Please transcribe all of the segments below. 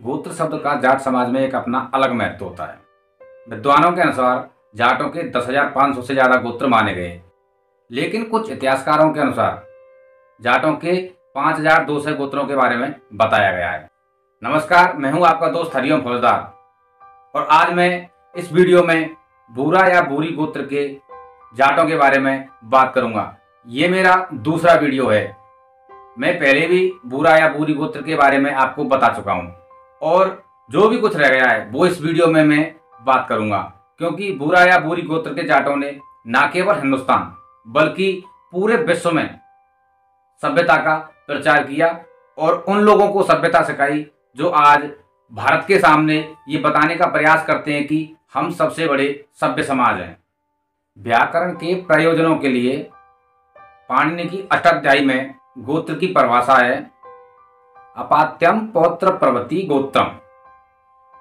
गोत्र शब्द का जाट समाज में एक अपना अलग महत्व होता है। विद्वानों के अनुसार जाटों के 10,500 से ज़्यादा गोत्र माने गए, लेकिन कुछ इतिहासकारों के अनुसार जाटों के 5,200 गोत्रों के बारे में बताया गया है। नमस्कार, मैं हूं आपका दोस्त हरिओम फौजदार और आज मैं इस वीडियो में बूरा या बूरी गोत्र के जाटों के बारे में बात करूंगा। ये मेरा दूसरा वीडियो है। मैं पहले भी बूरा या बूरी गोत्र के बारे में आपको बता चुका हूं और जो भी कुछ रह गया है वो इस वीडियो में मैं बात करूंगा, क्योंकि बूरा या बूरी गोत्र के जाटों ने न केवल हिंदुस्तान बल्कि पूरे विश्व में सभ्यता का प्रचार किया और उन लोगों को सभ्यता सिखाई जो आज भारत के सामने ये बताने का प्रयास करते हैं कि हम सबसे बड़े सभ्य समाज हैं। व्याकरण के प्रयोजनों के लिए पाणिनि की अष्टाध्यायी में गोत्र की परिभाषा है अपात्यम पौत्र प्रवृत्ति गोत्रम।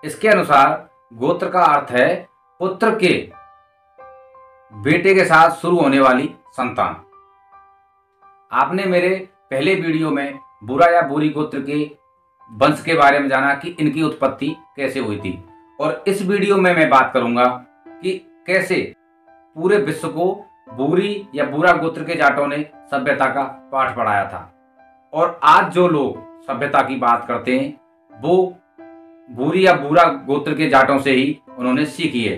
इसके अनुसार गोत्र का अर्थ है पुत्र के बेटे के साथ शुरू होने वाली संतान। आपने मेरे पहले वीडियो में बूरा या बूरी गोत्र के वंश के बारे में जाना कि इनकी उत्पत्ति कैसे हुई थी, और इस वीडियो में मैं बात करूंगा कि कैसे पूरे विश्व को बूरी या बूरा गोत्र के जाटों ने सभ्यता का पाठ पढ़ाया था। और आज जो लोग सभ्यता की बात करते हैं वो बूरी या बूरा गोत्र के जाटों से ही उन्होंने सीखी है,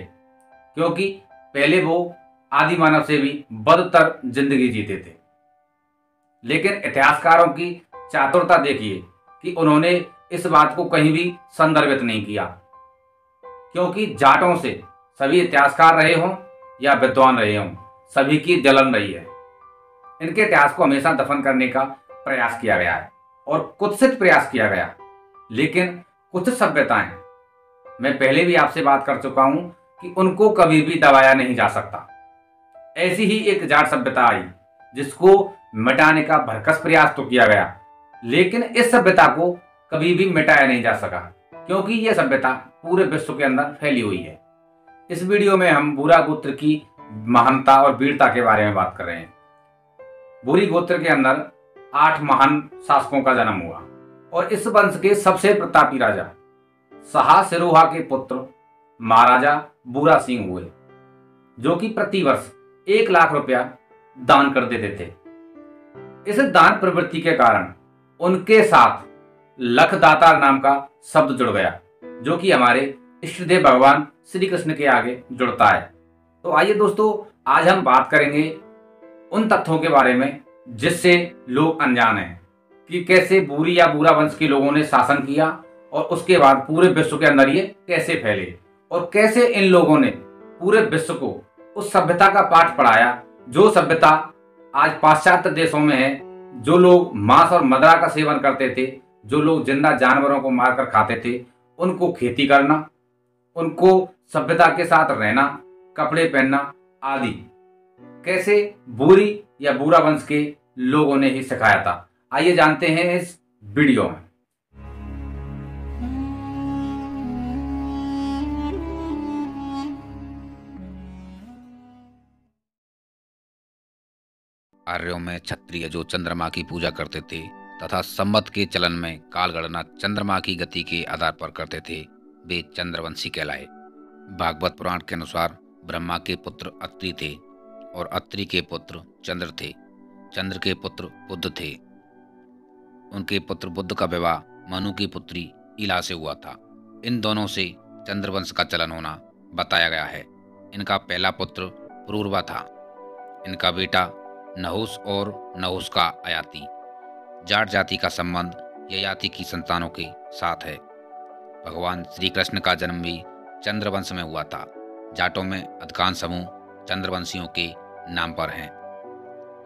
क्योंकि पहले वो आदि मानव से भी बदतर जिंदगी जीते थे। लेकिन इतिहासकारों की चातुरता देखिए कि उन्होंने इस बात को कहीं भी संदर्भित नहीं किया, क्योंकि जाटों से सभी इतिहासकार रहे हों या विद्वान रहे हों, सभी की जलन रही है। इनके इतिहास को हमेशा दफन करने का प्रयास किया गया है और कुत्सित प्रयास किया गया, लेकिन कुछ सभ्यताएं, मैं पहले भी आपसे बात कर चुका हूं कि उनको कभी भी दबाया नहीं जा सकता। ऐसी ही एक जाट सभ्यता आई जिसको मिटाने का भरकस प्रयास तो किया गया, लेकिन इस सभ्यता को कभी भी मिटाया नहीं जा सका, क्योंकि यह सभ्यता पूरे विश्व के अंदर फैली हुई है। इस वीडियो में हम बूरा गोत्र की महानता और वीरता के बारे में बात कर रहे हैं। बूरी गोत्र के अंदर 8 महान शासकों का जन्म हुआ और इस वंश के सबसे प्रतापी राजा शाह सिरोहा के पुत्र महाराजा बूरा सिंह हुए, जो कि प्रतिवर्ष 1 लाख रुपया दान कर देते थे। इस दान प्रवृत्ति के कारण उनके साथ लखदाता नाम का शब्द जुड़ गया, जो कि हमारे इष्टदेव भगवान श्री कृष्ण के आगे जुड़ता है। तो आइए दोस्तों, आज हम बात करेंगे उन तथ्यों के बारे में जिससे लोग अनजान हैं कि कैसे बूरी या बूरा वंश के लोगों ने शासन किया और उसके बाद पूरे विश्व के अंदर ये कैसे फैले और कैसे इन लोगों ने पूरे विश्व को उस सभ्यता का पाठ पढ़ाया जो सभ्यता आज पाश्चात्य देशों में है। जो लोग मांस और मदिरा का सेवन करते थे, जो लोग जिंदा जानवरों को मारकर खाते थे, उनको खेती करना, उनको सभ्यता के साथ रहना, कपड़े पहनना आदि कैसे बूरी या बूरा वंश के लोगों ने ही सिखाया था। आइए जानते हैं इस वीडियो में। आर्यों में क्षत्रिय जो चंद्रमा की पूजा करते थे तथा सम्मत के चलन में काल गणना चंद्रमा की गति के आधार पर करते थे, वे चंद्रवंशी कहलाए। भागवत पुराण के अनुसार ब्रह्मा के पुत्र अत्रि थे और अत्रि के पुत्र चंद्र थे। चंद्र के पुत्र बुध थे। उनके पुत्र बुध का विवाह मनु की पुत्री इला से हुआ था। इन दोनों से चंद्रवंश का चलन होना बताया गया है। इनका पहला पुत्र पुरूरवा था। इनका बेटा नहुस और नहुस का अयाति। जाट जाति का संबंध ययाति की संतानों के साथ है। भगवान श्री कृष्ण का जन्म भी चंद्रवंश में हुआ था। जाटों में अधिकांश समूह चंद्रवंशियों के नाम पर हैं।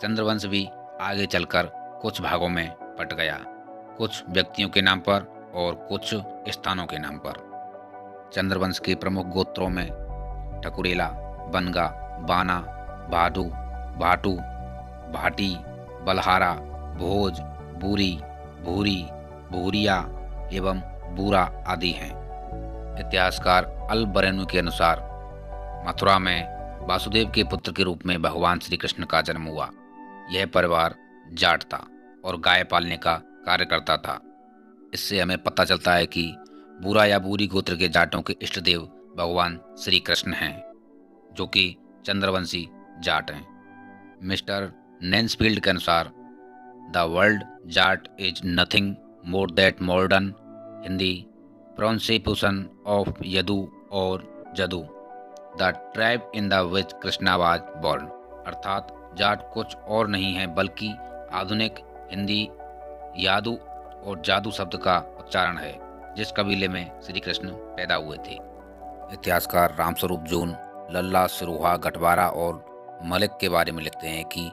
चंद्रवंश भी आगे चलकर कुछ भागों में बट गया, कुछ व्यक्तियों के नाम पर और कुछ स्थानों के नाम पर। चंद्रवंश के प्रमुख गोत्रों में ठकुरेला, बनगा, बाना, भादू, भाटू, भाटी, बलहारा, भोज, बूरी, भूरी, भूरिया एवं बूरा आदि हैं। इतिहासकार अल बरेनु के अनुसार मथुरा में वासुदेव के पुत्र के रूप में भगवान श्री कृष्ण का जन्म हुआ। यह परिवार जाट था और गाय पालने का कार्य करता था। इससे हमें पता चलता है कि बूरा या बूरी गोत्र के जाटों के इष्ट देव भगवान श्री कृष्ण हैं, जो कि चंद्रवंशी जाट हैं। मिस्टर नैन्सफील्ड के अनुसार the world Jat is nothing more that modern Hindi pronunciation of Yadu और जदू, the tribe in the which Krishna was born. अर्थात जाट कुछ और नहीं है बल्कि आधुनिक हिंदी यादू और जादू शब्द का उच्चारण है, जिस कबीले में श्री कृष्ण पैदा हुए थे। इतिहासकार रामस्वरूप जून लल्ला, सिरोहा, गठवाला और मलिक के बारे में लिखते हैं कि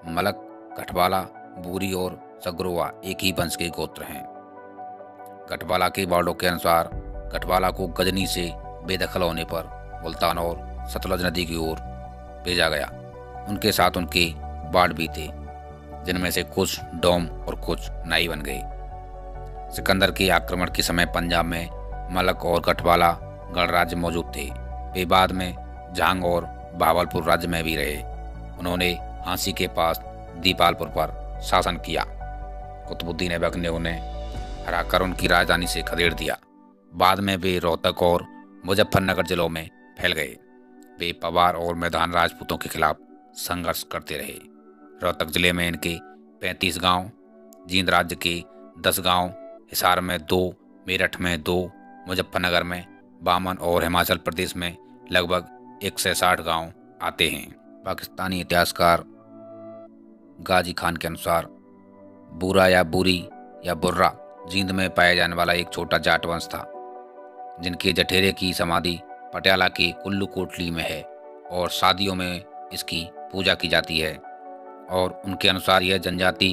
मलक, गठवाला, बूरी और सग्रोवा एक ही वंश के गोत्र हैं। गठवाला के बाड़ों के अनुसार गठवाला को गजनी से बेदखल होने पर मुल्तान और सतलज नदी की ओर भेजा गया। उनके साथ उनके बाड़ भी थे, जिनमें से कुछ डोम और कुछ नाई बन गए। सिकंदर के आक्रमण के समय पंजाब में मलक और गठवाला गणराज्य मौजूद थे। वे बाद में झांग और भावलपुर राज्य में भी रहे। उन्होंने हांसी के पास दीपालपुर पर शासन किया। कुतुबुद्दीन ऐबक ने उन्हें हराकर उनकी राजधानी से खदेड़ दिया। बाद में वे रोहतक और मुजफ्फरनगर जिलों में फैल गए। वे पवार और मैदान राजपूतों के खिलाफ संघर्ष करते रहे। रोहतक जिले में इनके 35 गांव, जींद राज्य के 10 गांव, हिसार में 2, मेरठ में 2, मुजफ्फरनगर में 52 और हिमाचल प्रदेश में लगभग 160 गांव आते हैं। पाकिस्तानी इतिहासकार गाजी खान के अनुसार बूरा या बूरी या बुर्रा जींद में पाया जाने वाला एक छोटा जाट वंश था, जिनके जठेरे की समाधि पटियाला की कुल्लू कोटली में है और शादियों में इसकी पूजा की जाती है। और उनके अनुसार यह जनजाति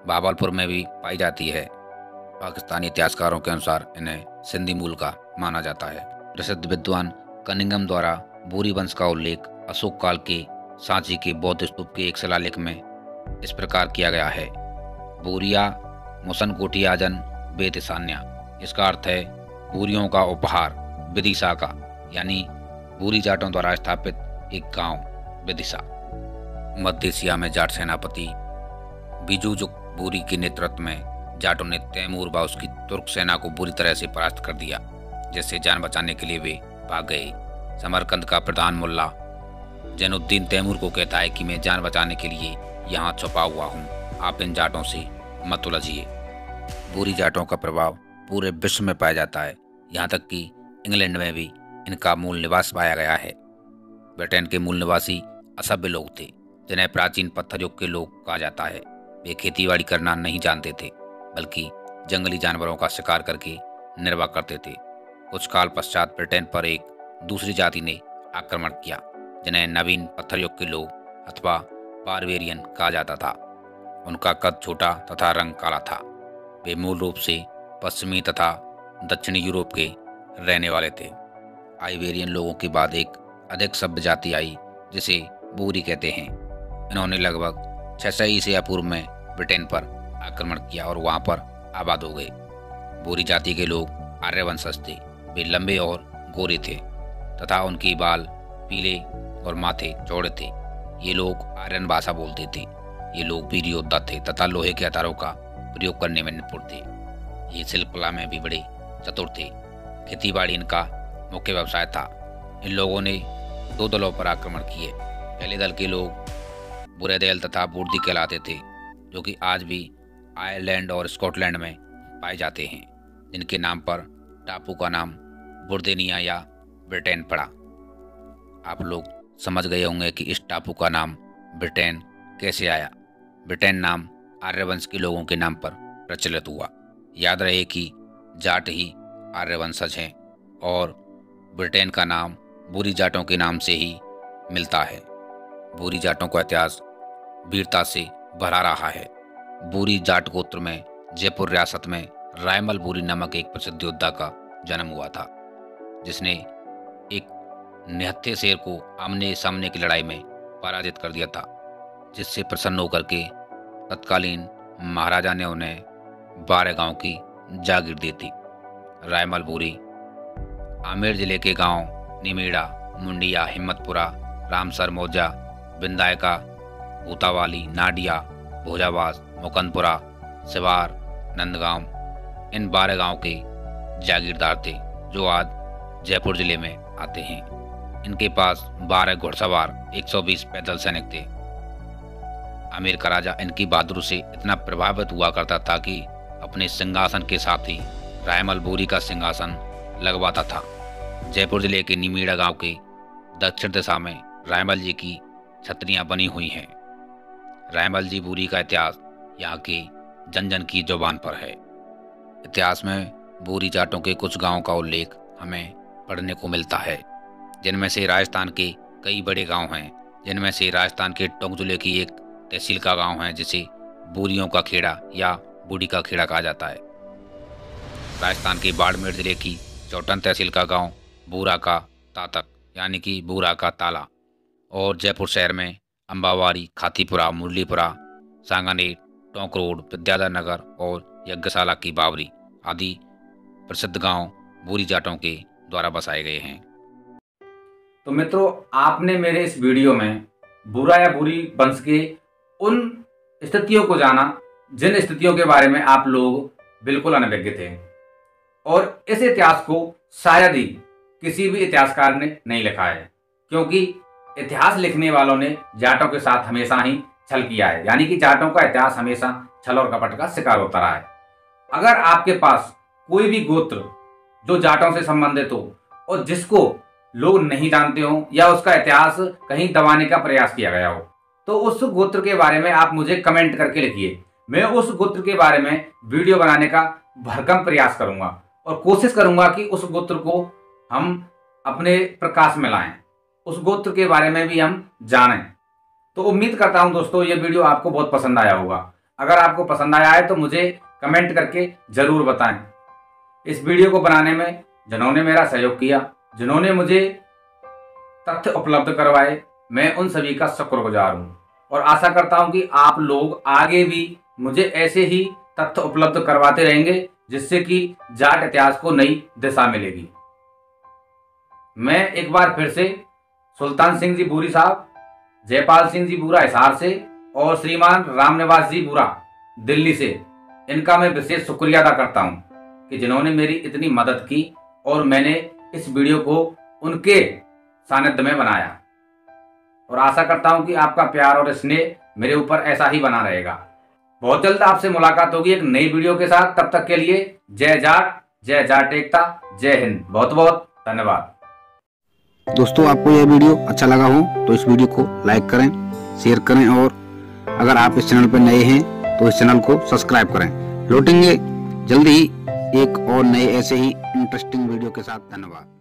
भावलपुर में भी पाई जाती है। पाकिस्तानी इतिहासकारों के अनुसार इन्हें सिंधी मूल का माना जाता है। प्रसिद्ध विद्वान कनिंगम द्वारा बूरी वंश का उल्लेख अशोक काल के सांची के बौद्ध स्तूप के एक शिलालेख में इस प्रकार किया गया है: बूरिया मुसनकोटियाजन बेतिसान्या। इसका अर्थ है बूरियों का उपहार, विदिशा का, यानी बूरी जाटों द्वारा स्थापित एक गांव विदिशा। मध्य एशिया में जाट सेनापति बिजुजुक बूरी के नेतृत्व में जाटों ने तैमूर व उसकी तुर्क सेना को बुरी तरह से परास्त कर दिया, जिससे जान बचाने के लिए वे भाग गए। समरकंद का प्रधान मुल्ला जैनुद्दीन तैमूर को कहता है कि मैं जान बचाने के लिए यहाँ छुपा हुआ हूँ, आप इन जाटों से मत उलझिए। बूरी जाटों का प्रभाव पूरे विश्व में पाया जाता है, यहाँ तक कि इंग्लैंड में भी इनका मूल निवास पाया गया है। ब्रिटेन के मूल निवासी असभ्य लोग थे, जिन्हें प्राचीन पत्थर युग के लोग कहा जाता है। वे खेतीबाड़ी करना नहीं जानते थे, बल्कि जंगली जानवरों का शिकार करके निर्वाह करते थे। कुछ काल पश्चात ब्रिटेन पर एक दूसरी जाति ने आक्रमण किया, जिन्हें नवीन पत्थर युग के लोग अथवा बारबेरियन कहा जाता था। उनका कद छोटा तथा रंग काला था। वे मूल रूप से पश्चिमी तथा दक्षिणी यूरोप के रहने वाले थे। आइबेरियन लोगों के बाद एक अधिक सभ्य जाति आई, जिसे बूरी कहते हैं। इन्होंने लगभग 600 ईसा पूर्व में ब्रिटेन पर आक्रमण किया और वहां पर आबाद हो गए। बूरी जाति के लोग आर्यवंशज थे। वे लंबे और गोरे थे तथा उनके बाल पीले और माथे चौड़े थे। ये लोग आर्यन भाषा बोलते थे। ये लोग वीर योद्धा थे तथा लोहे के हथियारों का प्रयोग करने में निपुण थे। ये शिल्पकला में भी बड़े चतुर थे। खेतीबाड़ी इनका मुख्य व्यवसाय था। इन लोगों ने 2 दलों पर आक्रमण किए। पहले दल के लोग बुरेदेल तथा बूर्दी कहलाते थे, जो कि आज भी आयरलैंड और स्कॉटलैंड में पाए जाते हैं, जिनके नाम पर टापू का नाम बुर्देनिया या ब्रिटेन पड़ा। आप लोग समझ गए होंगे कि इस टापू का नाम ब्रिटेन कैसे आया। ब्रिटेन नाम आर्यवंश के लोगों के नाम पर प्रचलित हुआ। याद रहे कि जाट ही आर्यवंशज हैं और ब्रिटेन का नाम बूरी जाटों के नाम से ही मिलता है। बूरी जाटों का इतिहास वीरता से भरा रहा है। बूरी जाट गोत्र में जयपुर रियासत में रायमल बूरी नामक एक प्रसिद्ध योद्धा का जन्म हुआ था, जिसने एक निहत्थे शेर को आमने सामने की लड़ाई में पराजित कर दिया था, जिससे प्रसन्न होकर के तत्कालीन महाराजा ने उन्हें 12 गांव की जागीर दी थी। रायमल बूरी आमेर जिले के गांव निमेड़ा, मुंडिया, हिम्मतपुरा, रामसर मौजा, बिंदायका, भूतावाली, नाडिया, भोजाबाज, मुकंदपुरा, सिवार, नंदगांव, इन 12 गांव के जागीरदार थे जो आज जयपुर जिले में आते हैं। इनके पास 12 घुड़सवार 120 पैदल सैनिक थे। आमेर का राजा इनकी बहादुरी से इतना प्रभावित हुआ करता था कि अपने सिंहासन के साथ ही रायमल बोरी का सिंहासन लगवाता था। जयपुर जिले के निमीड़ा गांव के दक्षिण दिशा में रायमल जी की छतरियां बनी हुई हैं। रायमल जी बोरी का इतिहास यहाँ के जन जन की जुबान पर है। इतिहास में बोरी जाटों के कुछ गांवों का उल्लेख हमें पढ़ने को मिलता है, जिनमें से राजस्थान के कई बड़े गांव हैं, जिनमें से राजस्थान के टोंक जिले की एक तहसील का गांव है जिसे बोरियों का खेड़ा या बूढ़ी का खेड़ा कहा जाता है। राजस्थान के बाड़मेर जिले की चौटन तहसील का गांव बूरा का तातक यानी कि बूरा का ताला, और जयपुर शहर में अम्बावाड़ी, खातीपुरा, मुरलीपुरा, सांगानेर, टोंक रोड, विद्याधर नगर और यज्ञशाला की बावरी आदि प्रसिद्ध गांव बोरी जाटों के द्वारा बसाए गए हैं। तो मित्रों, आपने मेरे इस वीडियो में बूरा या बोरी वंश के उन स्थितियों को जाना जिन स्थितियों के बारे में आप लोग बिल्कुल अनभिज्ञ थे, और इस इतिहास को शायद ही किसी भी इतिहासकार ने नहीं लिखा है, क्योंकि इतिहास लिखने वालों ने जाटों के साथ हमेशा ही छल किया है, यानी कि जाटों का इतिहास हमेशा छल और कपट का शिकार होता रहा है। अगर आपके पास कोई भी गोत्र जो जाटों से संबंधित हो और जिसको लोग नहीं जानते हो या उसका इतिहास कहीं दबाने का प्रयास किया गया हो, तो उस गोत्र के बारे में आप मुझे कमेंट करके लिखिए। मैं उस गोत्र के बारे में वीडियो बनाने का भरसक प्रयास करूंगा और कोशिश करूंगा कि उस गोत्र को हम अपने प्रकाश में लाएं, उस गोत्र के बारे में भी हम जानें। तो उम्मीद करता हूं दोस्तों ये वीडियो आपको बहुत पसंद आया होगा। अगर आपको पसंद आया है तो मुझे कमेंट करके जरूर बताएं। इस वीडियो को बनाने में जिन्होंने मेरा सहयोग किया, जिन्होंने मुझे तथ्य उपलब्ध करवाए, मैं उन सभी का शुक्रगुजार हूं और आशा करता हूं कि आप लोग आगे भी मुझे ऐसे ही तथ्य उपलब्ध करवाते रहेंगे, जिससे कि जाट इतिहास को नई दिशा मिलेगी। मैं एक बार फिर से सुल्तान सिंह जी बूरी साहब, जयपाल सिंह जी बूरा हिसार से और श्रीमान रामनिवास जी बूरा दिल्ली से, इनका मैं विशेष शुक्रिया अदा करता हूं कि जिन्होंने मेरी इतनी मदद की और मैंने इस वीडियो को उनके सानिध्य में बनाया। और आशा करता हूं कि आपका प्यार और स्नेह मेरे ऊपर ऐसा ही बना रहेगा। बहुत जल्द आपसे मुलाकात होगी एक नई वीडियो के साथ। तब तक के लिए जय जाट, जय जाट एकता, जय हिंद। बहुत बहुत धन्यवाद। दोस्तों, आपको यह वीडियो अच्छा लगा हो तो इस वीडियो को लाइक करें, शेयर करें, और अगर आप इस चैनल पर नए हैं तो इस चैनल को सब्सक्राइब करें। लौटेंगे जल्दी ही एक और नए ऐसे ही इंटरेस्टिंग वीडियो के साथ। धन्यवाद।